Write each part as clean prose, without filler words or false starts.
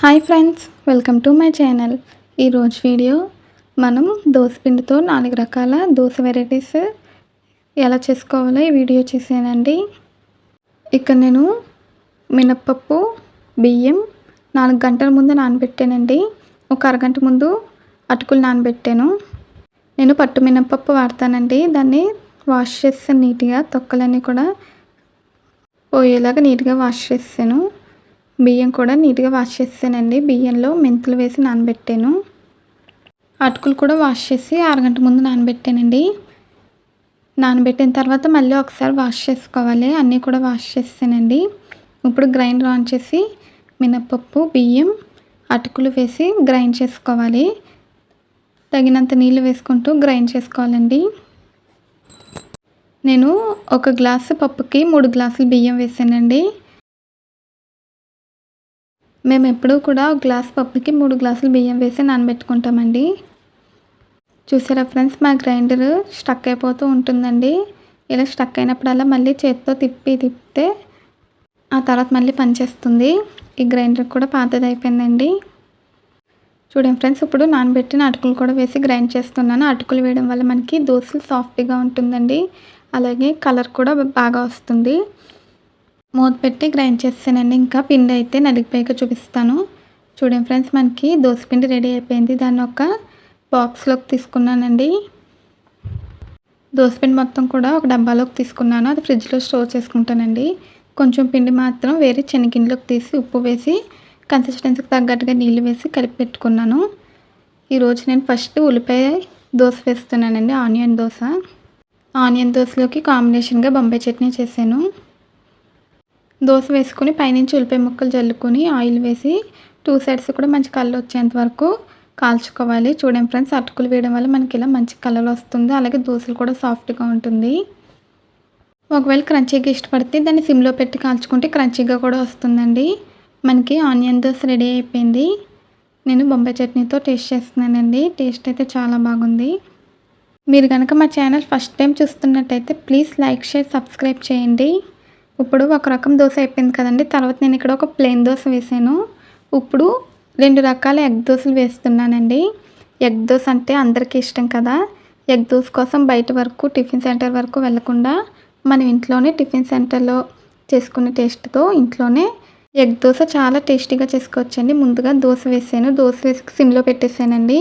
Hi friends, welcome to my channel. ఈరోజు video మనం దోసపిండితో 4 రకాల దోశ వెరైటీస్ ఎలా చేసుకోవాలో ఈ వీడియో చేశానండి. ఇక్కడ నేను మినప్పప్పు, బియ్యం 4 గంటల ముందు నానబెట్టానండి. ఒక అరగంట ముందు అటుకులు నానబెట్టాను. నేను పట్టు మినప్పప్పు వాడతానండి. దాన్ని వాష్ చేస్తాను నీట్గా, తొక్కలన్నీ కూడా పోయేలాగా నీట్గా వాష్ చేస్తాను. బియ్యం కూడా నీట్గా వాష్ చేసానండి. బియ్యంలో మెంతులు వేసి నానబెట్టాను. అటుకులు కూడా వాష్ చేసి అరగంట ముందు నానబెట్టానండి. నానబెట్టిన తర్వాత మళ్ళీ ఒకసారి వాష్ చేసుకోవాలి. అన్నీ కూడా వాష్ చేసానండి. ఇప్పుడు గ్రైండర్ ఆన్ చేసి మినప్పప్పు, బియ్యం, అటుకులు వేసి గ్రైండ్ చేసుకోవాలి. తగినంత నీళ్ళు వేసుకుంటూ గ్రైండ్ చేసుకోవాలండి. నేను 1 గ్లాసు పప్పుకి 3 గ్లాసులు బియ్యం వేసానండి. మేము ఎప్పుడూ కూడా 1 గ్లాస్ పప్పుకి 3 గ్లాసులు బియ్యం వేసి నానబెట్టుకుంటామండి. చూసారా ఫ్రెండ్స్, మా గ్రైండర్ స్టక్ అయిపోతూ ఉంటుందండి. ఇలా స్టక్ అయినప్పుడల్లా మళ్ళీ చేతితో తిప్పితే ఆ తర్వాత మళ్ళీ పనిచేస్తుంది. ఈ గ్రైండర్ కూడా పాతది అయిపోయిందండి. చూడండి ఫ్రెండ్స్, ఇప్పుడు నానబెట్టిన అటుకులు కూడా వేసి గ్రైండ్ చేస్తున్నాను. అటుకులు వేయడం వల్ల మనకి దోశలు సాఫ్ట్గా ఉంటుందండి. అలాగే కలర్ కూడా బాగా వస్తుంది. మూత పెట్టి గ్రైండ్ చేసానండి. ఇంకా పిండి అయితే నలిగిపోయాక చూపిస్తాను. చూడండి ఫ్రెండ్స్, మనకి దోసపిండి రెడీ అయిపోయింది. దాన్ని ఒక బాక్స్లోకి తీసుకున్నానండి. దోసపిండి మొత్తం కూడా ఒక డబ్బాలోకి తీసుకున్నాను. అది ఫ్రిడ్జ్లో స్టోర్ చేసుకుంటానండి. కొంచెం పిండి మాత్రం వేరే శనగిన్నెలోకి తీసి ఉప్పు వేసి కన్సిస్టెన్సీకి తగ్గట్టుగా నీళ్ళు వేసి కలిపి పెట్టుకున్నాను. ఈరోజు నేను ఫస్ట్ ఉల్లిపాయ దోశ వేస్తున్నానండి. ఆనియన్ దోశలోకి కాంబినేషన్గా బొంబాయి చట్నీ చేశాను. దోశ వేసుకుని పైనుంచి ఉల్లిపాయ ముక్కలు జల్లుకొని ఆయిల్ వేసి 2 సైడ్స్ కూడా మంచి కలర్ వచ్చేంత వరకు కాల్చుకోవాలి. చూడండి ఫ్రెండ్స్, అటుకులు వేయడం వల్ల మనకి ఇలా మంచి కలర్ వస్తుంది. అలాగే దోశలు కూడా సాఫ్ట్గా ఉంటుంది. ఒకవేళ క్రంచీగా ఇష్టపడితే దాన్ని సిమ్లో పెట్టి కాల్చుకుంటే క్రంచీగా కూడా వస్తుందండి. మనకి ఆనియన్ దోశ రెడీ అయిపోయింది. నేను బొంబాయి చట్నీతో టేస్ట్ చేస్తున్నానండి. టేస్ట్ అయితే చాలా బాగుంది. మీరు కనుక మా ఛానల్ ఫస్ట్ టైం చూస్తున్నట్టయితే ప్లీజ్ లైక్, షేర్, సబ్స్క్రైబ్ చేయండి. ఇప్పుడు ఒక రకం దోశ అయిపోయింది కదండి. తర్వాత నేను ఇక్కడ ఒక ప్లెయిన్ దోశ వేసాను. ఇప్పుడు 2 రకాల ఎగ్ దోశలు వేస్తున్నానండి. ఎగ్ దోశ అంటే అందరికీ ఇష్టం కదా. ఎగ్ దోశ కోసం బయట వరకు టిఫిన్ సెంటర్ వరకు వెళ్ళకుండా మనం ఇంట్లోనే టిఫిన్ సెంటర్లో చేసుకునే టేస్ట్తో ఇంట్లోనే ఎగ్ దోశ చాలా టేస్టీగా చేసుకోవచ్చండి. ముందుగా దోశ వేసాను. దోశ వేసి సిమ్లో పెట్టేసానండి.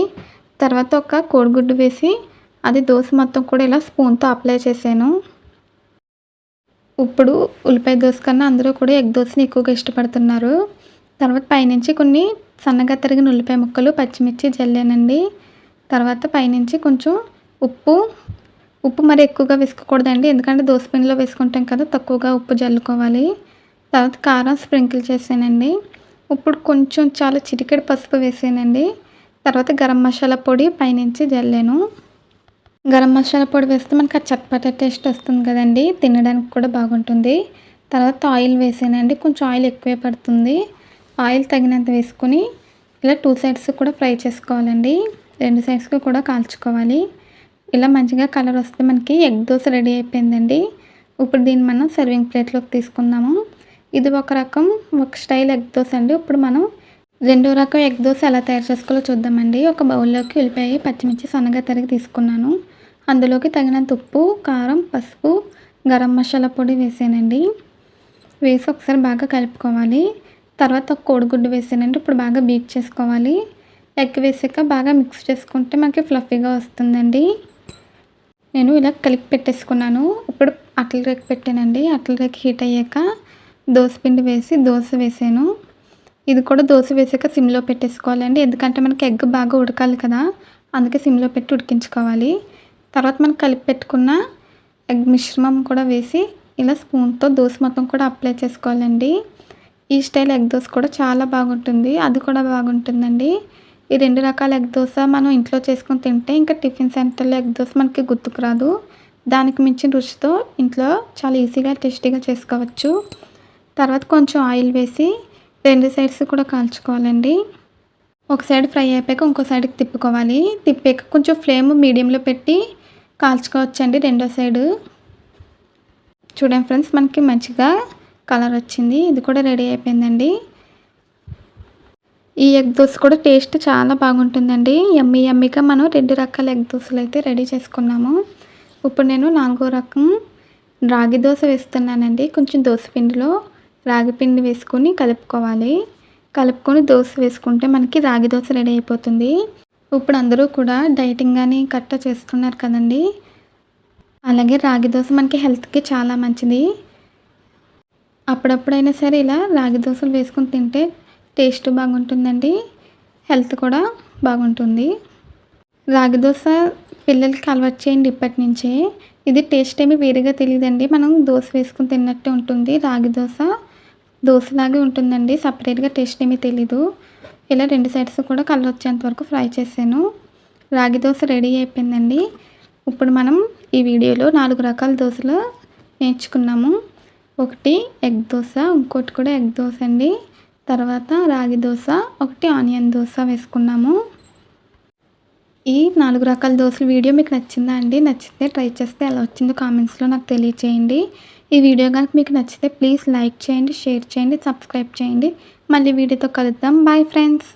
తర్వాత ఒక కోడిగుడ్డు వేసి అది దోశ మొత్తం కూడా ఇలా స్పూన్తో అప్లై చేశాను. ఇప్పుడు ఉల్లిపాయ దోశ కన్నా అందరూ కూడా ఎగ్ దోశని ఎక్కువగా ఇష్టపడుతున్నారు. తర్వాత పైనుంచి కొన్ని సన్నగా తరిగిన ఉల్లిపాయ ముక్కలు, పచ్చిమిర్చి జల్లానండి. తర్వాత పైనుంచి కొంచెం ఉప్పు మరి ఎక్కువగా వేసుకోకూడదండి. ఎందుకంటే దోశపిండిలో వేసుకుంటాం కదా, తక్కువగా ఉప్పు జల్లుకోవాలి. తర్వాత కారం స్ప్రింకిల్ చేసానండి. ఇప్పుడు కొంచెం చాలా చిటికెడు పసుపు వేసానండి. తర్వాత గరం మసాలా పొడి పైనుంచి జల్లాను. గరం మసాలా పొడి వేస్తే మనకి ఆ చట్పటా టేస్ట్ వస్తుంది కదండి. తినడానికి కూడా బాగుంటుంది. తర్వాత ఆయిల్ వేసానండి. కొంచెం ఆయిల్ ఎక్కువే పడుతుంది. ఆయిల్ తగినంత వేసుకొని ఇలా 2 సైడ్స్ కూడా ఫ్రై చేసుకోవాలండి. 2 సైడ్స్కి కూడా కాల్చుకోవాలి. ఇలా మంచిగా కలర్ వస్తే మనకి ఎగ్ దోశ రెడీ అయిపోయిందండి. ఇప్పుడు దీన్ని మనం సర్వింగ్ ప్లేట్లోకి తీసుకుందాము. ఇది ఒక స్టైల్ ఎగ్ దోశ అండి. ఇప్పుడు మనం 2వ రకం ఎగ్ దోశ ఎలా తయారు చేసుకోవాలో చూద్దామండి. ఒక బౌల్లోకి ఉల్లిపాయ, పచ్చిమిర్చి సన్నగా తరిగి తీసుకున్నాను. అందులోకి తగినంత ఉప్పు, కారం, పసుపు, గరం మసాలా పొడి వేసానండి. వేసి ఒకసారి బాగా కలుపుకోవాలి. తర్వాత ఒక కోడిగుడ్డు వేసానండి. ఇప్పుడు బాగా బీట్ చేసుకోవాలి. ఎగ్ వేసాక బాగా మిక్స్ చేసుకుంటే మనకి ఫ్లఫీగా వస్తుందండి. నేను ఇలా కలిపి పెట్టేసుకున్నాను. ఇప్పుడు అట్ల రేకు పెట్టానండి. అట్ల రేకు హీట్ అయ్యాక దోశపిండి వేసి దోశ వేసాను. ఇది కూడా దోశ వేసాక సిమ్లో పెట్టేసుకోవాలండి. ఎందుకంటే మనకి ఎగ్ బాగా ఉడకాలి కదా, అందుకే సిమ్లో పెట్టి ఉడికించుకోవాలి. తర్వాత మనం కలిపి పెట్టుకున్న ఎగ్ మిశ్రమం కూడా వేసి ఇలా స్పూన్తో దోశ మొత్తం కూడా అప్లై చేసుకోవాలండి. ఈ స్టైల్ ఎగ్ దోశ కూడా చాలా బాగుంటుంది. అది కూడా బాగుంటుందండి. ఈ 2 రకాల ఎగ్ దోశ మనం ఇంట్లో చేసుకొని తింటే ఇంకా టిఫిన్ సెంటర్లో ఎగ్ దోశ మనకి గుర్తుకు రాదు. దానికి మించిన రుచితో ఇంట్లో చాలా ఈజీగా టేస్టీగా చేసుకోవచ్చు. తర్వాత కొంచెం ఆయిల్ వేసి 2 సైడ్స్ కూడా కాల్చుకోవాలండి. ఒక సైడ్ ఫ్రై అయిపోయాక ఇంకో సైడ్కి తిప్పుకోవాలి. తిప్పాక కొంచెం ఫ్లేమ్ మీడియంలో పెట్టి కాల్చుకోవచ్చండి రెండో సైడు. చూడండి ఫ్రెండ్స్, మనకి మంచిగా కలర్ వచ్చింది. ఇది కూడా రెడీ అయిపోయిందండి. ఈ ఎగ్ దోస కూడా టేస్ట్ చాలా బాగుంటుందండి. యమ్మీ యమ్మీగా మనం 2 రకాల ఎగ్ దోసలైతే రెడీ చేసుకున్నాము. ఇప్పుడు నేను 4 రకం రాగి దోస వేస్తున్నానండి. కొంచెం దోస పిండిలో రాగి పిండి వేసుకొని కలుపుకోవాలి. కలుపుకొని దోస వేసుకుంటే మనకి రాగి దోస రెడీ అయిపోతుంది. ఇప్పుడు అందరూ కూడా డైటింగ్ అని కట్టా చేస్తున్నారు కదండీ! అలాగే రాగి దోస మనకి హెల్త్‌కి చాలా మంచిది. అప్పుడప్పుడైనా సరే ఇలా రాగి దోసలు వేసుకొని తింటే టేస్ట్ బాగుంటుందండి. హెల్త్ కూడా బాగుంటుంది. రాగి దోస పిల్లలకి అలవాటు చేయండి ఇప్పటి నుంచే. ఇది టేస్ట్ ఏమి వేరుగా తెలీదండి. మనం దోస వేసుకొని తిన్నట్టే ఉంటుంది. రాగి దోస దోసలాగే ఉంటుందండి. సెపరేట్‌గా టేస్ట్ ఏమీ తెలీదు. ఇలా 2 సైడ్స్ కూడా కలర్ వచ్చేంత వరకు ఫ్రై చేశాను. రాగి దోస రెడీ అయిపోయిందండి. ఇప్పుడు మనం ఈ వీడియోలో 4 రకాల దోసలు నేర్చుకున్నాము. ఒకటి ఎగ్ దోస, ఇంకోటి కూడా ఎగ్ దోస అండి. తర్వాత రాగి దోస, ఒకటి ఆనియన్ దోస వేసుకున్నాము. ఈ 4 రకాల దోసల వీడియో మీకు నచ్చిందా అండి? నచ్చితే ట్రై చేస్తే ఎలా వచ్చిందో కామెంట్స్‌లో నాకు తెలియచేయండి. ఈ వీడియో గనుక మీకు నచ్చితే ప్లీజ్ లైక్ చేయండి, షేర్ చేయండి, సబ్స్క్రైబ్ చేయండి. మళ్ళీ వీడియోతో కలుద్దాం. Bye friends.